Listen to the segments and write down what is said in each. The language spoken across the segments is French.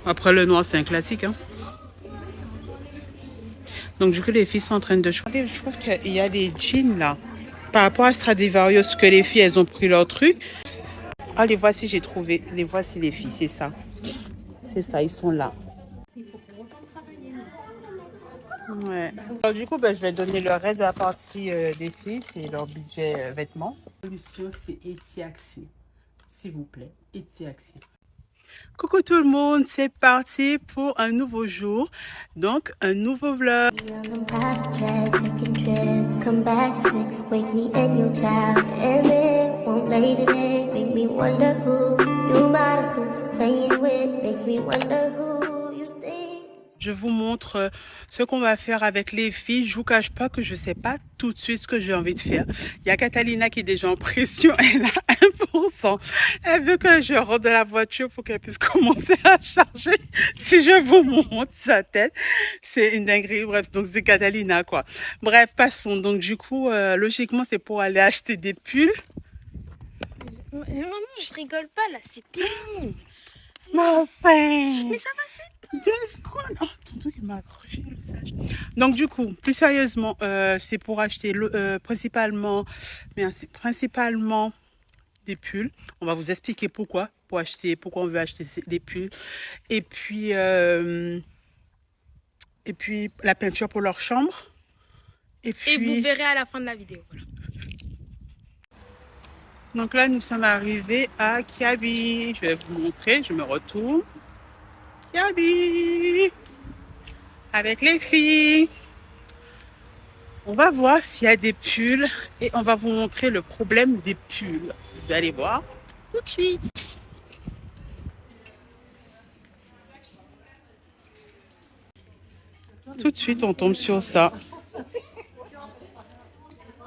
Après, le noir, c'est un classique. Hein. Donc, du coup, les filles sont en train de choisir. Je trouve qu'il y a des jeans là. Par rapport à Stradivarius, que les filles, elles ont pris leur truc. Ah, les voici, j'ai trouvé. Les voici, les filles, c'est ça. C'est ça, ils sont là. Ouais. Alors, du coup, ben, je vais donner le reste de la partie des filles. C'est leur budget vêtements. La solution, c'est Etiaxi. S'il vous plaît, Etiaxi. Coucou tout le monde, c'est parti pour un nouveau jour, donc un nouveau vlog. Je vous montre ce qu'on va faire avec les filles. Je vous cache pas que je sais pas tout de suite ce que j'ai envie de faire. Il y a Catalina qui est déjà en pression. Elle a 1%. Elle veut que je rentre dans la voiture pour qu'elle puisse commencer à charger. Si je vous montre sa tête, c'est une dinguerie. Bref, donc c'est Catalina quoi. Bref, passons. Donc du coup, logiquement, c'est pour aller acheter des pulls. Maman, je rigole pas là, c'est bien. Enfin. Mais ça va, c'est 2 secondes. Oh, tonton qui m'a accroché le visage. Donc du coup, plus sérieusement, c'est pour acheter principalement des pulls. On va vous expliquer pourquoi on veut acheter des pulls. Et puis la peinture pour leur chambre. Et vous verrez à la fin de la vidéo. Voilà. Donc là, nous sommes arrivés à Kiabi. Je vais vous montrer, je me retourne. Kiabi avec les filles. On va voir s'il y a des pulls et on va vous montrer le problème des pulls. Vous allez voir tout de suite. Tout de suite, on tombe sur ça.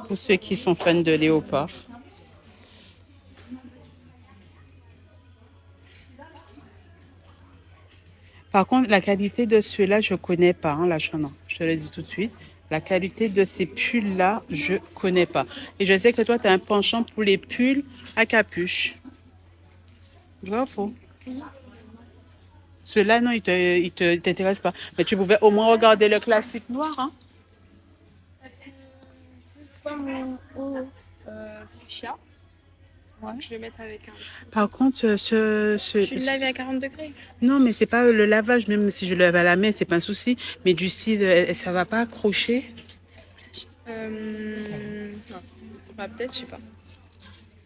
Pour ceux qui sont fans de léopard. Par contre, la qualité de ceux-là, je ne connais pas, hein, la Chana. Je te le dis tout de suite. La qualité de ces pulls-là, je ne connais pas. Et je sais que toi, tu as un penchant pour les pulls à capuche. Vrai ou faux? Ceux-là, non, ils t'intéressent pas. Mais tu pouvais au moins regarder le classique noir, hein? Fuchsia. Ouais. Je vais mettre avec un. Par contre, Tu le laves à 40 degrés? Non, mais c'est pas le lavage. Même si je le lave à la main, c'est pas un souci. Mais du style, ça va pas accrocher? Non. Bah, peut-être, je sais pas.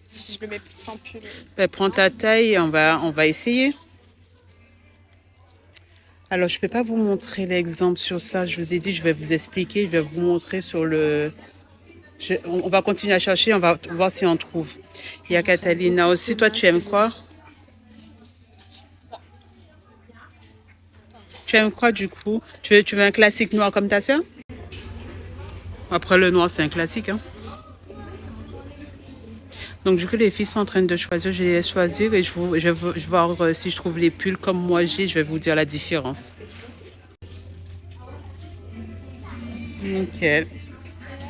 Si je le mets sans pull. Ben, prends ta taille et on va essayer. Alors, je peux pas vous montrer l'exemple sur ça. Je vous ai dit, je vais vous expliquer. Je vais vous montrer sur le... on va continuer à chercher. On va voir si on trouve. Il y a Catalina aussi. Toi, tu aimes quoi? Tu aimes quoi du coup? Tu veux un classique noir comme ta soeur? Après, le noir, c'est un classique. Hein? Donc, du coup, les filles sont en train de choisir. Je les laisse choisir et je vais voir si je trouve les pulls comme moi j'ai. Je vais vous dire la différence. Nickel.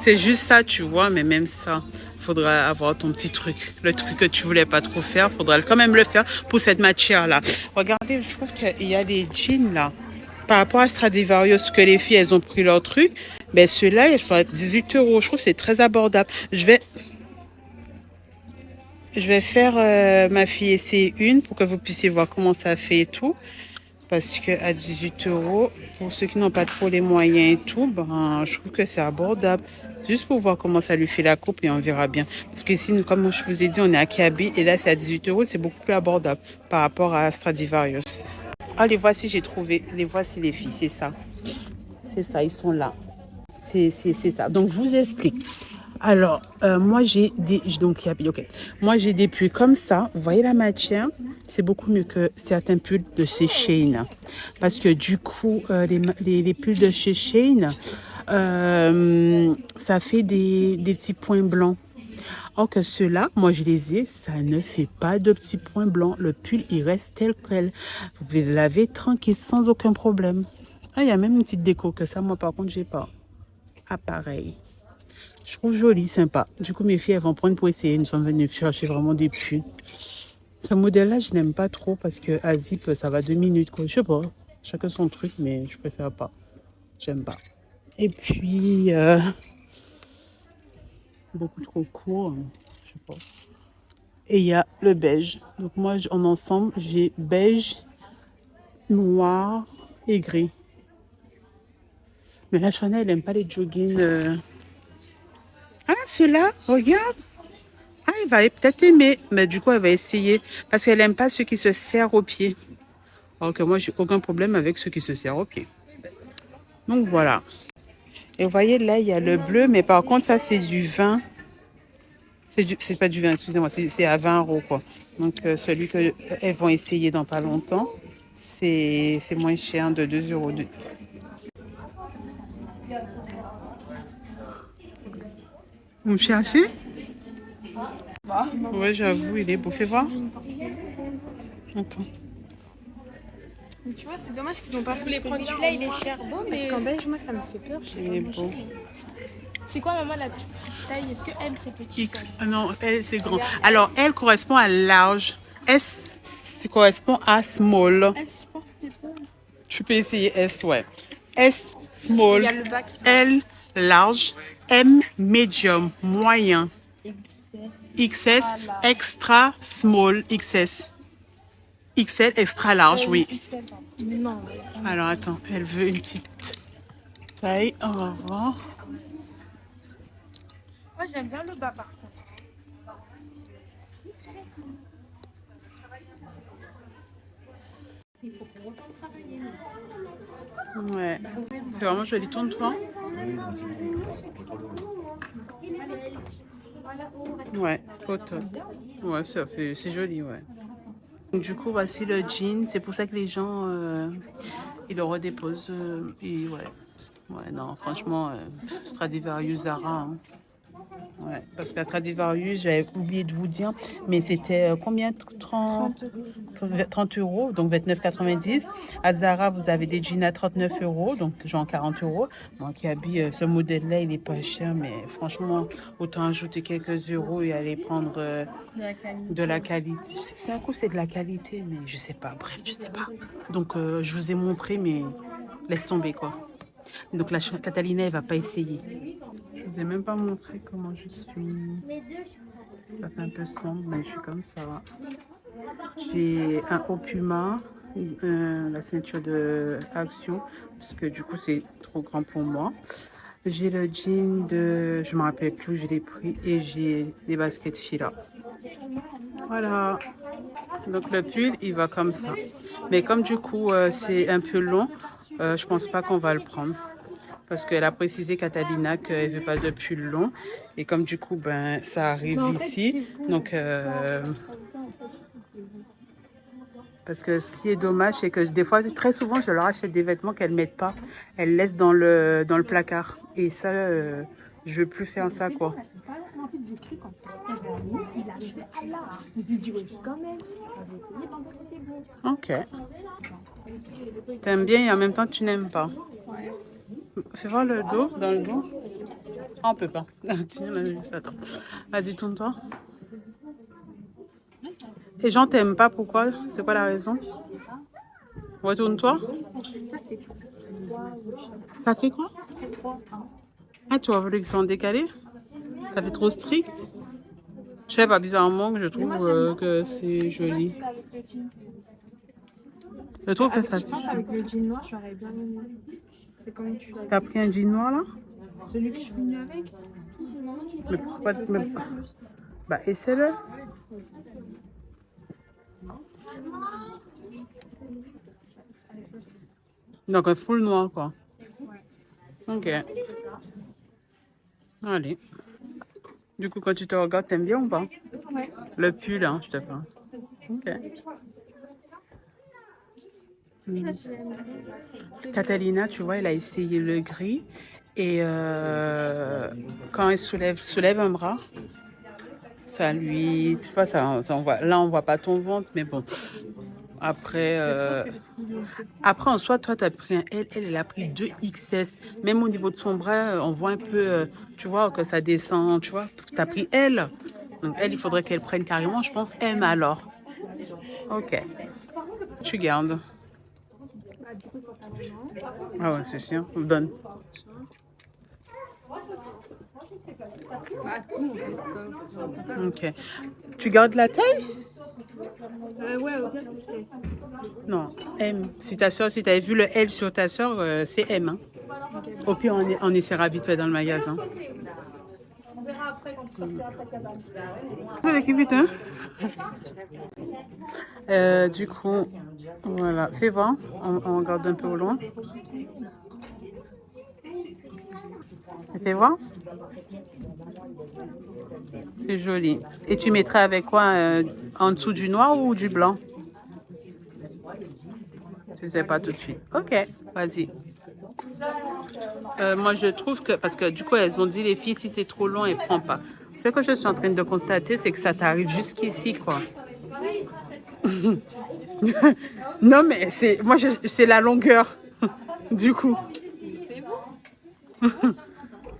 C'est juste ça, tu vois, mais même ça, il faudra avoir ton petit truc. Le truc que tu voulais pas trop faire, il faudra quand même le faire pour cette matière-là. Regardez, je trouve qu'il y a des jeans là. Par rapport à Stradivarius, que les filles, elles ont pris leur truc, ben ceux-là, ils sont à 18 €. Je trouve que c'est très abordable. Je vais faire ma fille essayer une pour que vous puissiez voir comment ça fait et tout. Parce qu'à 18 €, pour ceux qui n'ont pas trop les moyens et tout, ben, je trouve que c'est abordable. Juste pour voir comment ça lui fait la coupe et on verra bien. Parce que ici, comme je vous ai dit, on est à Kiabi et là, c'est à 18 €. C'est beaucoup plus abordable par rapport à Stradivarius. Ah, les voici, j'ai trouvé. Les voici, les filles, c'est ça. C'est ça, ils sont là. C'est ça. Donc, je vous explique. Alors, moi, j'ai des... Donc, ok. Moi, j'ai des pulls comme ça. Vous voyez la matière? C'est beaucoup mieux que certains pulls de chez Shein. Parce que du coup, les pulls de chez Shein, ça fait des petits points blancs. Or que ceux-là, moi, je les ai, ça ne fait pas de petits points blancs. Le pull, il reste tel quel. Vous pouvez le laver tranquille, sans aucun problème. Ah, il y a même une petite déco que ça, moi, par contre, j'ai pas. Ah, pareil. Je trouve joli, sympa. Du coup, mes filles, elles vont prendre pour essayer. Nous sommes venus chercher vraiment des pulls. Ce modèle-là, je n'aime pas trop parce que à zip, ça va 2 minutes, quoi. Je sais pas, chacun son truc, mais je préfère pas. J'aime pas. Et puis, beaucoup trop court, je sais pas. Et il y a le beige. Donc moi, en ensemble, j'ai beige, noir et gris. Mais la Chanel, elle n'aime pas les joggings. Ah, ceux-là, regarde. Ah, il va peut-être aimer. Mais du coup, elle va essayer. Parce qu'elle n'aime pas ceux qui se serrent aux pieds. Alors que moi, j'ai aucun problème avec ceux qui se serrent aux pieds. Donc voilà. Et vous voyez, là, il y a le bleu. Mais par contre, ça, c'est du vin. C'est pas du vin, excusez-moi. C'est à 20 euros, quoi. Donc, celui qu'elles vont essayer dans pas longtemps, c'est moins cher, de 2 euros. Vous me cherchez? Ouais, j'avoue, il est beau. Fais voir. Attends. Mais tu vois, c'est dommage qu'ils n'ont pas voulu prendre celui-là, il est cher. Bon, mais qu'en beige, moi, ça me fait peur. Il est beau. C'est quoi, maman, la petite taille? Est-ce que M, c'est petit? X. Non, elle, c'est grand. Alors, elle correspond à large. S correspond à small. S, je pense que c'est bon. Tu peux essayer S, ouais. S, small. Il y a le bac. L, large. M, medium, moyen. XS, extra small, XS. XL, extra large, oui. Non. Alors, attends, elle veut une petite taille. On va voir. Moi, j'aime bien le bas, par contre. Ouais, c'est vraiment joli. Tourne-toi. Ouais, coton. Ouais, ça fait, c'est joli, ouais. Donc, du coup, voici le jean. C'est pour ça que les gens, ils le redéposent. Et ouais. Ouais, non, franchement, Stradivarius, Zara. Hein. Ouais, parce qu'à Stradivarius, j'avais oublié de vous dire, mais c'était combien? 30 euros, donc 29,90. À Zara, vous avez des jeans à 39 euros, donc genre 40 euros. Moi qui habille ce modèle-là, il n'est pas cher, mais franchement, autant ajouter quelques euros et aller prendre de la qualité. C'est un coup, c'est de la qualité, mais je sais pas, bref, je sais pas. Donc, je vous ai montré, mais laisse tomber, quoi. Donc, la Catalina, elle va pas essayer. Je vous ai même pas montré comment je suis. Ça fait un peu sombre, mais je suis comme ça. J'ai un haut Puma, la ceinture de Action, parce que du coup c'est trop grand pour moi. J'ai le jean de, je me rappelle plus, je l'ai pris, et j'ai les baskets Fila. Voilà. Donc le pull, il va comme ça. Mais comme du coup c'est un peu long, je pense pas qu'on va le prendre. Parce qu'elle a précisé, Catalina, qu'elle ne veut pas de pull long. Et comme du coup, ben, ça arrive ici. Donc, parce que ce qui est dommage, c'est que des fois, très souvent, je leur achète des vêtements qu'elles ne mettent pas. Elles laissent dans le placard. Et ça, je veux plus faire ça, quoi. Ok. T'aimes bien et en même temps, tu n'aimes pas. Fais voir le dos, dans le dos. Ah, on peut pas. Tiens, là, juste attends. Vas-y, tourne-toi. Les gens t'aiment pas, pourquoi? C'est quoi la raison? Retourne-toi. Ça fait quoi? Ah, tu as voulu qu'ils soient décalés? Ça fait trop strict? Je sais pas, bizarrement, je trouve que c'est joli. Je trouve que ça... Je pense avec le jean noir, j'aurais bien aimé. C'est comme tu l'as dit. T'as pris un jean noir, là? Celui que je suis venue avec. Mais pourquoi... Bah, essaie-le. Donc, un full noir, quoi. Ok. Allez. Du coup, quand tu te regardes, t'aimes bien ou pas? Ouais. Le pull, hein, je te parle. Ok. Catalina, tu vois, elle a essayé le gris. Et quand elle soulève un bras, ça lui... Tu vois, ça on voit, là, on voit pas ton ventre, mais bon. Après, en soi, toi, tu as pris un L, elle a pris 2 XS. Même au niveau de son bras, on voit un peu, tu vois, que ça descend, tu vois, parce que tu as pris L. Donc, elle, il faudrait qu'elle prenne carrément, je pense, M alors. Ok. Tu gardes. Bah, du coup, le pantalon, non. Ah ouais, c'est sûr. Donne. Bah, tout, ça. Ok. Tu gardes la taille? Ouais, au pire, je fais. Non, M. Si ta soeur, si tu avais vu le L sur ta soeur, c'est M. Hein. Au pire, on essaiera vite fait dans le magasin. On verra après quand tu sortiras de ta cabane. L'équipe vite, hein? Du coup, voilà. Fais voir. On regarde un peu au loin. Fais voir. C'est joli. Et tu mettrais avec quoi? En dessous du noir ou du blanc? Je sais pas tout de suite. Ok, vas-y. Moi, je trouve que, parce que du coup, elles ont dit, les filles, si c'est trop long, elles ne prennent pas. Ce que je suis en train de constater, c'est que ça t'arrive jusqu'ici, quoi. Non, mais c'est la longueur, du coup.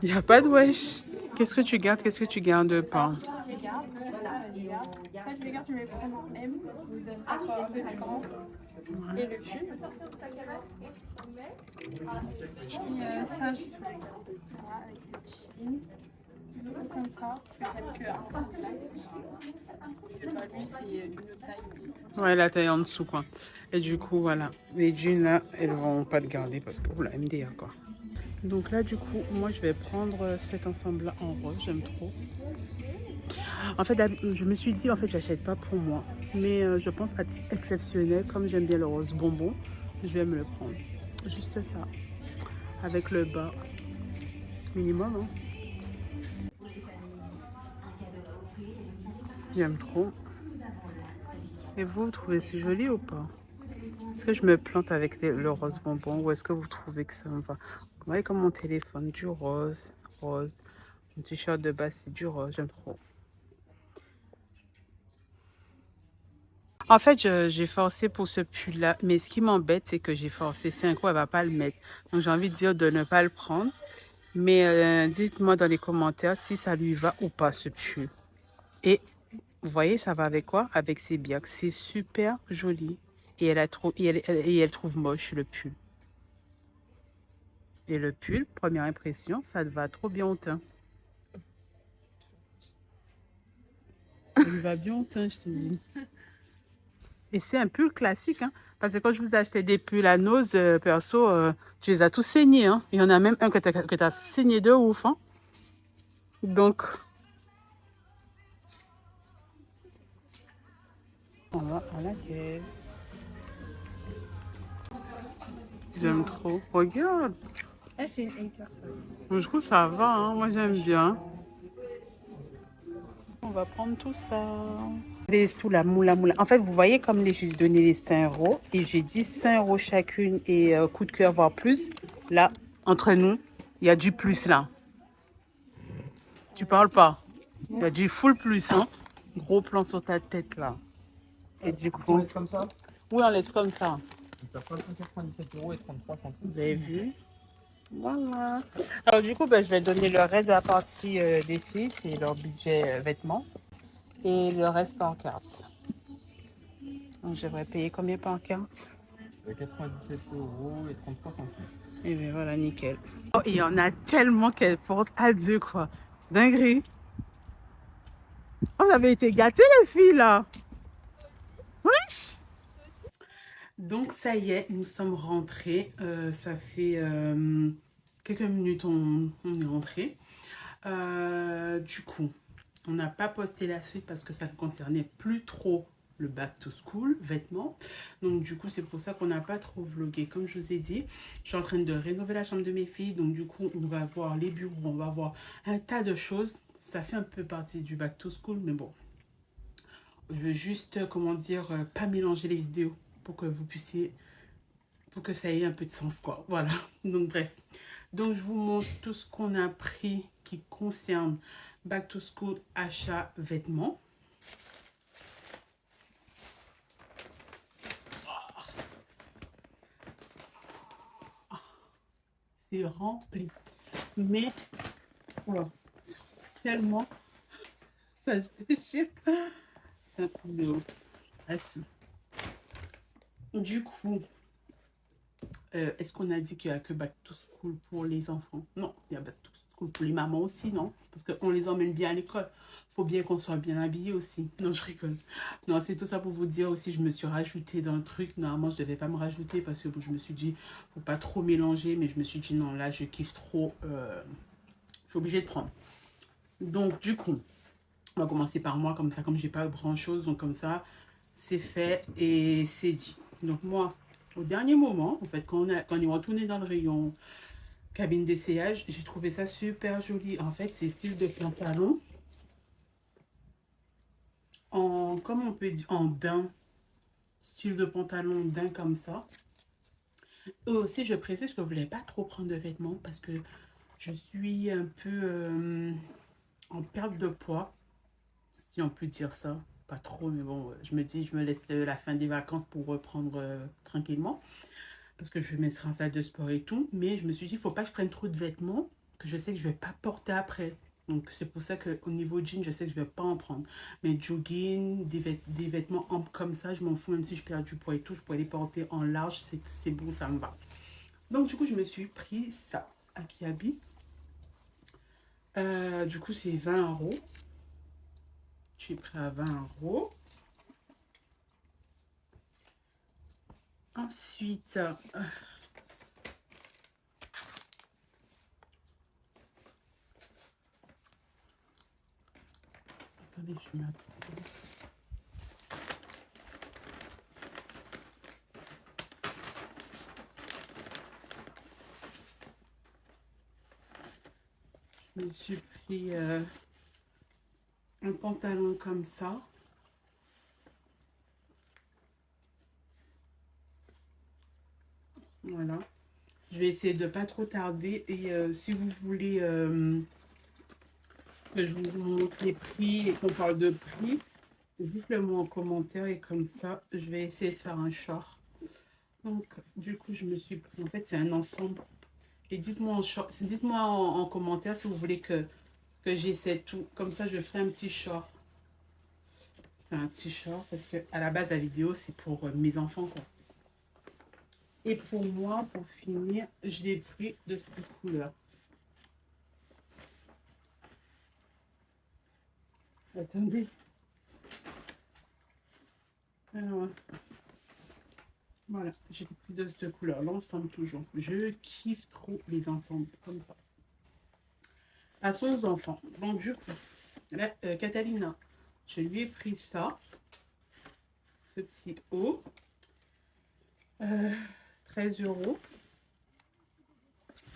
Il n'y a pas de wesh. Qu'est-ce que tu gardes? Qu'est-ce que tu gardes pas? Je les garde. Ça, je les garde, je vais les prendre en M. Ça soit un peu grand. Et le pull. Et ça, je fais voilà, avec le jean. Comme ça, parce que j'aime que un et bah, lui, c'est une taille. Ouais, la taille en dessous, quoi. Et du coup, voilà. Les jeans, là, elles vont pas le garder parce que, oula, MDA, quoi. Donc là, du coup, moi, je vais prendre cet ensemble-là en rose. J'aime trop. En fait, je me suis dit, en fait, j'achète pas pour moi. Mais je pense à titre exceptionnel, comme j'aime bien le rose bonbon, je vais me le prendre. Juste ça. Avec le bas minimum, hein. J'aime trop. Et vous trouvez c'est joli ou pas? Est-ce que je me plante avec le rose bonbon ou est-ce que vous trouvez que ça me va? Vous voyez comme mon téléphone, du rose, rose. Mon t-shirt de base, c'est du rose, j'aime trop. En fait, j'ai forcé pour ce pull-là, mais ce qui m'embête, c'est que j'ai forcé 5 euros, elle ne va pas le mettre. Donc, j'ai envie de dire de ne pas le prendre. Mais dites-moi dans les commentaires si ça lui va ou pas, ce pull. Et vous voyez, ça va avec quoi? Avec ses biacs. C'est super joli. Et elle trouve moche le pull. Et le pull, première impression, ça te va trop bien au teint. Ça lui va bien au teint, je te dis. Et c'est un pull classique, hein, parce que quand je vous ai acheté des pulls à Nose, perso, tu les as tous saignés. Hein. Il y en a même un que tu as saigné de ouf. Hein. Donc, on va à la caisse. J'aime trop. Regarde. Ah, c'est une hater, ça. Je trouve que ça va, hein. Moi j'aime bien. On va prendre tout ça. Les sous la moula moula. En fait, vous voyez comme j'ai donné les 5 euros et j'ai dit 5 euros chacune et coup de cœur, voire plus. Là, entre nous, il y a du plus là. Tu parles pas. Il y a du full plus, hein. Gros plan sur ta tête là. Et du coup. On laisse comme ça? Oui, on laisse comme ça. Ça fera 97 € et 33 centimes. Vous avez vu? Voilà. Alors du coup, ben, je vais donner le reste de la partie des filles, c'est leur budget vêtements. Et le reste par carte. Donc je devrais payer combien par carte? 97 € et 33 centimes. Et bien voilà, nickel. Oh, il y en a tellement qu'elles portent à deux, quoi. Dinguerie. Oh, vous avez été gâtés, les filles, là. Oui. Donc, ça y est, nous sommes rentrés. Ça fait quelques minutes, on est rentrés. Du coup, on n'a pas posté la suite parce que ça ne concernait plus trop le back to school, vêtements. Donc du coup, c'est pour ça qu'on n'a pas trop vlogué. Comme je vous ai dit, je suis en train de rénover la chambre de mes filles. Donc du coup, on va voir les bureaux, on va voir un tas de choses. Ça fait un peu partie du back to school, mais bon. Je veux juste, comment dire, pas mélanger les vidéos pour que vous puissiez, pour que ça ait un peu de sens, quoi. Voilà. Donc bref. Donc je vous montre tout ce qu'on a pris qui concerne back to school, achat, vêtements. C'est rempli. Mais, voilà, tellement, ça se déchire. C'est un truc de ouf. Du coup, est-ce qu'on a dit qu'il n'y a que Back to School pour les enfants? Non, il y a Back to School pour les mamans aussi, non? Parce qu'on les emmène bien à l'école. Faut bien qu'on soit bien habillé aussi. Non, je rigole. Non, c'est tout ça pour vous dire aussi, je me suis rajoutée dans le truc. Normalement, je devais pas me rajouter parce que bon, je me suis dit, faut pas trop mélanger. Mais je me suis dit, non, là, je kiffe trop. Je suis obligée de prendre. Donc, du coup, on va commencer par moi, comme ça, comme j'ai pas grand-chose. Donc, comme ça, c'est fait et c'est dit. Donc, moi, au dernier moment, en fait, quand on est retourné dans le rayon cabine d'essayage, j'ai trouvé ça super joli. En fait, c'est style de pantalon en, comment on peut dire, en daim. Style de pantalon daim comme ça. Et aussi, je précise que je ne voulais pas trop prendre de vêtements parce que je suis un peu en perte de poids, si on peut dire ça. Pas trop, mais bon, je me dis, je me laisse la fin des vacances pour reprendre tranquillement. Parce que je vais mettre en salle de sport et tout. Mais je me suis dit, il ne faut pas que je prenne trop de vêtements que je sais que je ne vais pas porter après. Donc, c'est pour ça qu'au niveau jean, je sais que je ne vais pas en prendre. Mais jogging, des vêtements amples comme ça, je m'en fous. Même si je perds du poids et tout, je pourrais les porter en large. C'est bon, ça me va. Donc, du coup, je me suis pris ça à Kiabi. Du coup, c'est 20 euros. Je suis pris à 20 euros. Ensuite, attendez, je mets un petit peu. Je me suis pris un pantalon comme ça. Voilà. Je vais essayer de pas trop tarder. Et si vous voulez que je vous montre les prix et qu'on parle de prix, dites-le moi en commentaire et comme ça, je vais essayer de faire un short. Donc, du coup, je me suis pris. En fait, c'est un ensemble. Et dites-moi dites-moi en commentaire si vous voulez que j'essaie tout. Comme ça, je ferai un petit short. Enfin, un petit short parce que à la base, la vidéo, c'est pour mes enfants, quoi. Et pour moi, pour finir, je l'ai pris de cette couleur. Attendez. Alors, voilà, j'ai pris de cette couleur. L'ensemble toujours. Je kiffe trop les ensembles comme ça. Passons aux enfants. Donc, du coup, là, Catalina, je lui ai pris ça. Ce petit haut. 13 euros.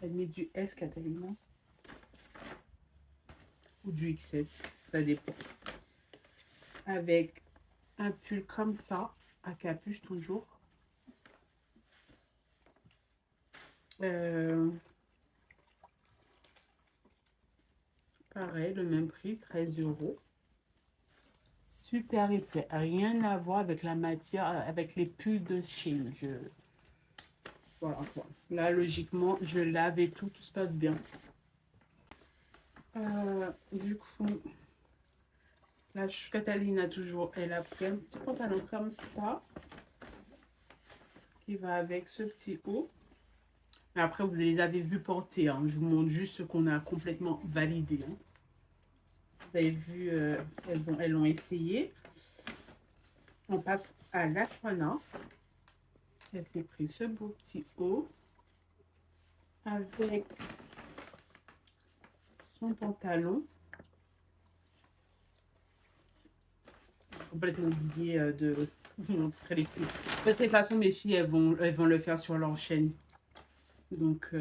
Elle met du S, Catalina. Ou du XS. Ça dépend. Avec un pull comme ça, à capuche toujours. Pareil, le même prix, 13 euros. Super épais. Rien à voir avec la matière, avec les pulls de Chine. Voilà quoi. Là, logiquement, je lave et tout se passe bien. Du coup, la Catalina toujours, elle a pris un petit pantalon comme ça, qui va avec ce petit haut. Mais après, vous les avez vu porter. Hein. Je vous montre juste ce qu'on a complètement validé. Hein. Vous avez vu, elles l'ont essayé. On passe à la Chouana. Elle s'est pris ce beau petit haut avec son pantalon. Complètement oublié de vous montrer les filles. De toute façon, mes filles, elles vont le faire sur leur chaîne. Donc,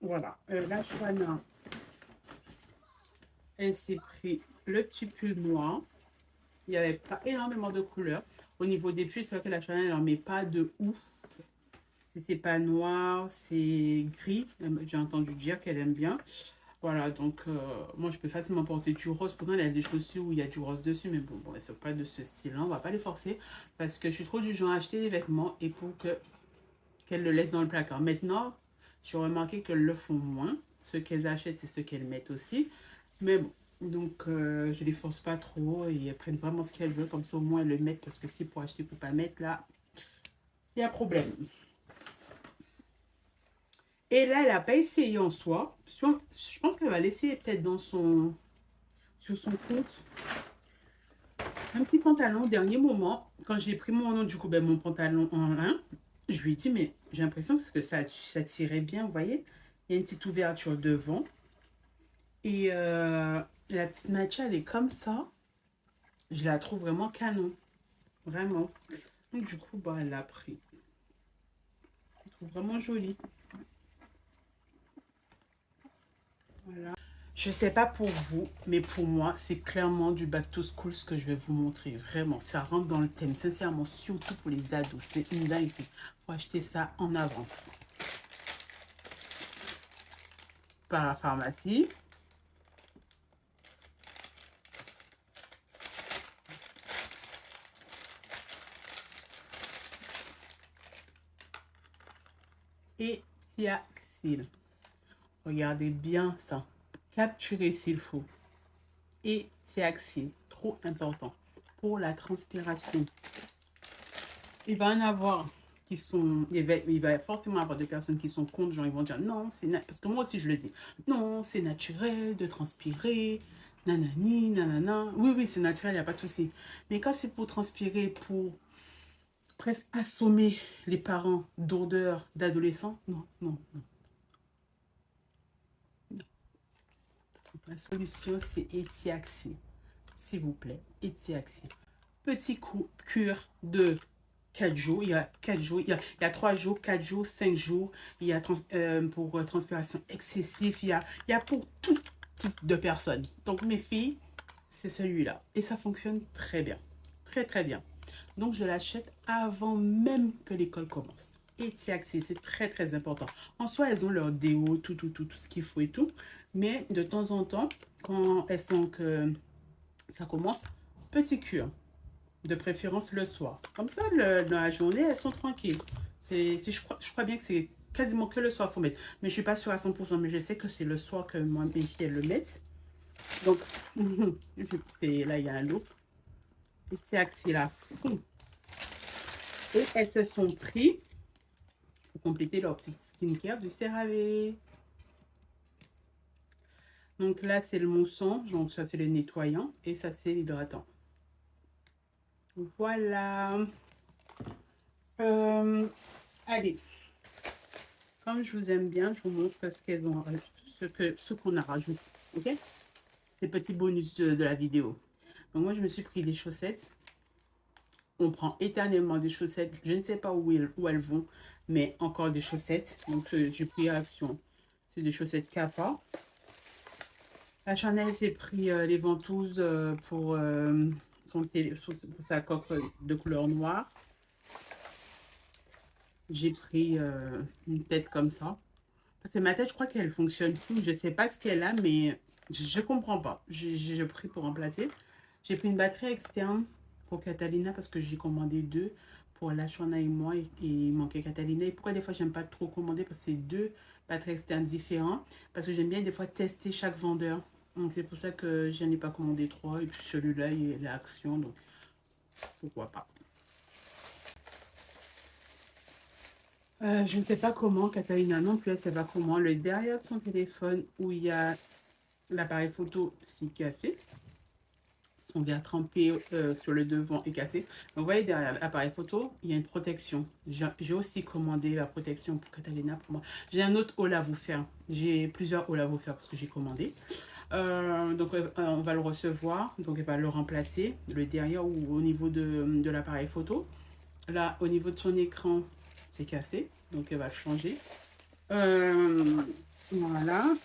voilà. La Chouana, elle s'est pris le petit pull noir. Il n'y avait pas énormément de couleurs. Au niveau des pulls, c'est vrai que la Chouana, elle n'en met pas de ouf. Si c'est pas noir, c'est gris. J'ai entendu dire qu'elle aime bien. Voilà, donc moi je peux facilement porter du rose. Pourtant, il y a des chaussures où il y a du rose dessus, mais bon, elles ne sont pas de ce style-là. On va pas les forcer parce que je suis trop du genre à acheter des vêtements et pour qu'elles le laissent dans le placard. Maintenant, j'ai remarqué qu'elles le font moins. Ce qu'elles achètent, c'est ce qu'elles mettent aussi. Mais bon, donc je les force pas trop et elles prennent vraiment ce qu'elles veulent. Comme ça, au moins, elles le mettent parce que c'est pour acheter, pour pas mettre là. il y a problème. Et là, elle n'a pas essayé en soi. Je pense qu'elle va l'essayer peut-être sur son compte. Un petit pantalon, au dernier moment, quand j'ai pris mon nom, du coup, ben, mon pantalon en lin, je lui ai dit, mais j'ai l'impression que ça tirait bien, vous voyez. Il y a une petite ouverture devant. Et la petite matière, elle est comme ça. Je la trouve vraiment canon. Vraiment. Donc, du coup, bah, elle l'a pris. Je trouve vraiment jolie. Voilà. Je sais pas pour vous, mais pour moi, c'est clairement du back to school ce que je vais vous montrer. Vraiment, ça rentre dans le thème. Sincèrement, surtout pour les ados. C'est une dinguerie. Il faut acheter ça en avance. Par la pharmacie. Et Thiaxil. Regardez bien ça. Capturez s'il faut. Et Thiaxil. Trop important pour la transpiration. Il va en avoir qui sont... Il va forcément avoir des personnes qui sont contre, genre ils vont dire non, c'est... Parce que moi aussi je le dis. Non, c'est naturel de transpirer. Nanani, nanana. Oui, oui, c'est naturel, il n'y a pas de souci. Mais quand c'est pour transpirer, pour presque assommer les parents d'odeurs d'adolescents, non, non, non. La solution, c'est Etiaxi. S'il vous plaît, Etiaxi. Petit coup, cure de 4 jours. Il y a 4 jours, il y a 3 jours, 4 jours, 5 jours. Il y a pour transpiration excessive. Il y a pour tout type de personnes. Donc, mes filles, c'est celui-là. Et ça fonctionne très bien. Très, très bien. Donc, je l'achète avant même que l'école commence. Et Tiaxi, c'est très, très important. En soi, elles ont leur déo, tout ce qu'il faut et tout. Mais de temps en temps, quand elles sentent que ça commence, petit cure. De préférence le soir. Comme ça, dans la journée, elles sont tranquilles. Je crois bien que c'est quasiment que le soir qu'il faut mettre. Mais je ne suis pas sûre à 100%, mais je sais que c'est le soir que moi, mes filles, elles le mettent. Donc, là, il y a un lot. Et c'est là. Et elles se sont pris pour compléter leur petite skincare du CeraVe. Donc là, c'est le moussant. Donc ça, c'est le nettoyant. Et ça, c'est l'hydratant. Voilà. Allez. Comme je vous aime bien, je vous montre ce qu'elles ont, ce qu'on a rajouté. Ok? Ces petits bonus de la vidéo. Donc moi, je me suis pris des chaussettes. On prend éternellement des chaussettes. Je ne sais pas où elles vont, mais encore des chaussettes. Donc j'ai pris Action. C'est des chaussettes Kappa. La Chanel s'est pris les ventouses pour sa coque de couleur noire. J'ai pris une tête comme ça. Parce que ma tête, je crois qu'elle fonctionne plus. Je ne sais pas ce qu'elle a, mais je ne comprends pas. J'ai pris pour remplacer. J'ai pris une batterie externe pour Catalina parce que j'ai commandé deux pour la Shona et moi. Et il manquait Catalina. Et pourquoi des fois, j'aime pas trop commander? Parce que c'est deux batteries externes différents. Parce que j'aime bien des fois tester chaque vendeur. Donc c'est pour ça que je n'en ai pas commandé trois. Et puis celui-là, il a Action. Donc pourquoi pas. Je ne sais pas comment, Catalina non plus, elle sait pas comment. Le derrière de son téléphone où il y a l'appareil photo s'est cassé. Son verre trempé sur le devant est cassé. Donc, vous voyez, derrière l'appareil photo, il y a une protection. J'ai aussi commandé la protection pour Catalina pour moi. J'ai un autre haul à vous faire. J'ai plusieurs hauls à vous faire parce que j'ai commandé. Donc, on va le recevoir. Donc, elle va le remplacer. Le derrière ou au niveau de l'appareil photo. Là, au niveau de son écran, c'est cassé. Donc, elle va le changer. Voilà.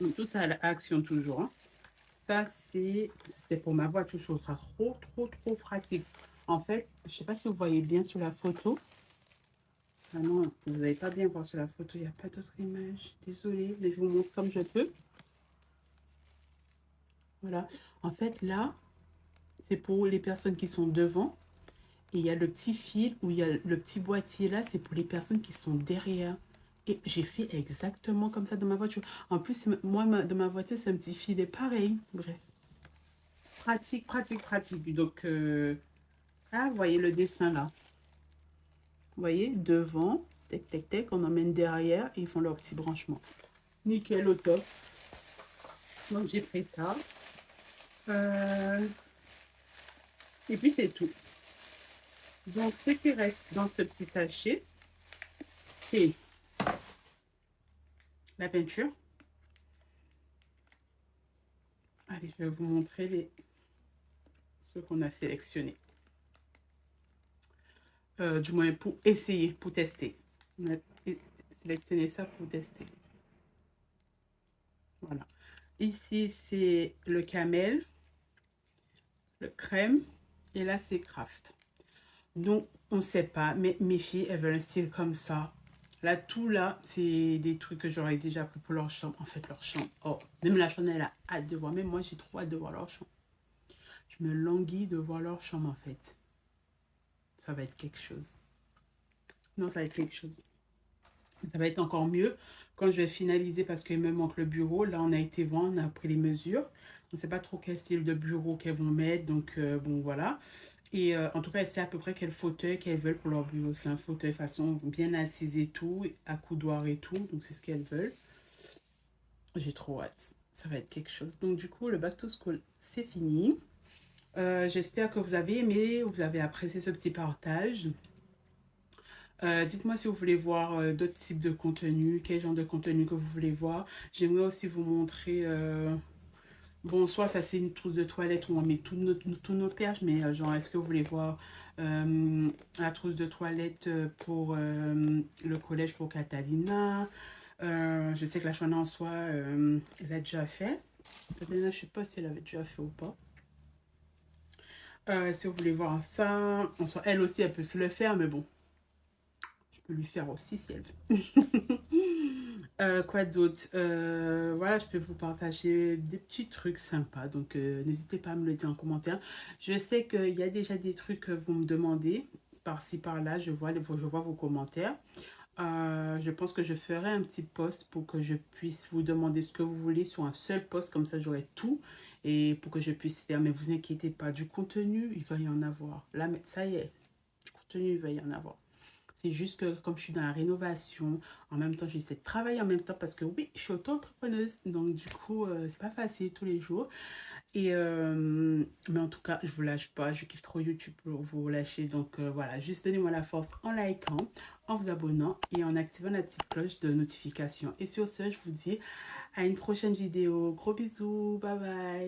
Donc, tout ça à l'action toujours. Hein. Ça, c'est pour ma voiture. Je trouve ça trop pratique. En fait, je ne sais pas si vous voyez bien sur la photo. Ah non, vous n'allez pas bien voir sur la photo. Il n'y a pas d'autre image. Désolée, mais je vous montre comme je peux. Voilà. En fait, là, c'est pour les personnes qui sont devant. Et il y a le petit fil où il y a le petit boîtier là. C'est pour les personnes qui sont derrière. Et j'ai fait exactement comme ça dans ma voiture. En plus, moi, dans ma voiture, c'est un petit filet pareil. Bref. Pratique. Donc, ah, vous voyez le dessin là. Vous voyez, devant, tac, tac, tac, on emmène derrière et ils font leur petit branchement. Nickel, au top. Donc, j'ai pris ça. Et puis, c'est tout. Donc, ce qui reste dans ce petit sachet, c'est la peinture. Allez, je vais vous montrer ceux qu'on a sélectionnés. Du moins, pour essayer, pour tester. On a sélectionné ça pour tester. Voilà. Ici, c'est le camel, le crème, et là, c'est craft. Donc, on ne sait pas, mais mes filles, elles veulent un style comme ça. Là, tout là, c'est des trucs que j'aurais déjà pris pour leur chambre. En fait, leur chambre. Oh, même la chambre, elle a hâte de voir. Même moi, j'ai trop hâte de voir leur chambre. Je me languis de voir leur chambre, en fait. Ça va être quelque chose. Non, ça va être quelque chose. Ça va être encore mieux quand je vais finaliser parce qu'il me manque le bureau. Là, on a été voir, on a pris les mesures. On ne sait pas trop quel style de bureau qu'elles vont mettre. Donc, bon, voilà. Et en tout cas, elles savent à peu près quel fauteuil qu'elles veulent pour leur bureau. C'est un fauteuil façon bien assise et tout, à coudoir et tout. Donc, c'est ce qu'elles veulent. J'ai trop hâte. Ça va être quelque chose. Donc, du coup, le back to school, c'est fini. J'espère que vous avez aimé, vous avez apprécié ce petit partage. Dites-moi si vous voulez voir d'autres types de contenu, quel genre de contenu que vous voulez voir. J'aimerais aussi vous montrer, bon, soit ça c'est une trousse de toilette où on met tous nos perches, mais genre, est-ce que vous voulez voir la trousse de toilette pour le collège pour Catalina. Je sais que la Chouana en soi, elle a déjà fait. Catalina, je ne sais pas si elle avait déjà fait ou pas. Si vous voulez voir ça, en soi, elle aussi, elle peut se le faire, mais bon, je peux lui faire aussi si elle veut. Quoi d'autre. Voilà, je peux vous partager des petits trucs sympas. Donc, n'hésitez pas à me le dire en commentaire. Je sais qu'il y a déjà des trucs que vous me demandez. Par-ci, par-là, je vois vos commentaires. Je pense que je ferai un petit post pour que je puisse vous demander ce que vous voulez sur un seul post. Comme ça, j'aurai tout. Et pour que je puisse faire. Mais vous inquiétez pas, du contenu, il va y en avoir. Là, ça y est, du contenu, il va y en avoir. C'est juste que comme je suis dans la rénovation, en même temps, j'essaie de travailler en même temps parce que oui, je suis auto-entrepreneuse. Donc, du coup, c'est pas facile tous les jours. Et mais en tout cas, je vous lâche pas. Je kiffe trop YouTube pour vous lâcher. Donc, voilà, juste donnez-moi la force en likant, en vous abonnant et en activant la petite cloche de notification. Et sur ce, je vous dis à une prochaine vidéo. Gros bisous. Bye bye.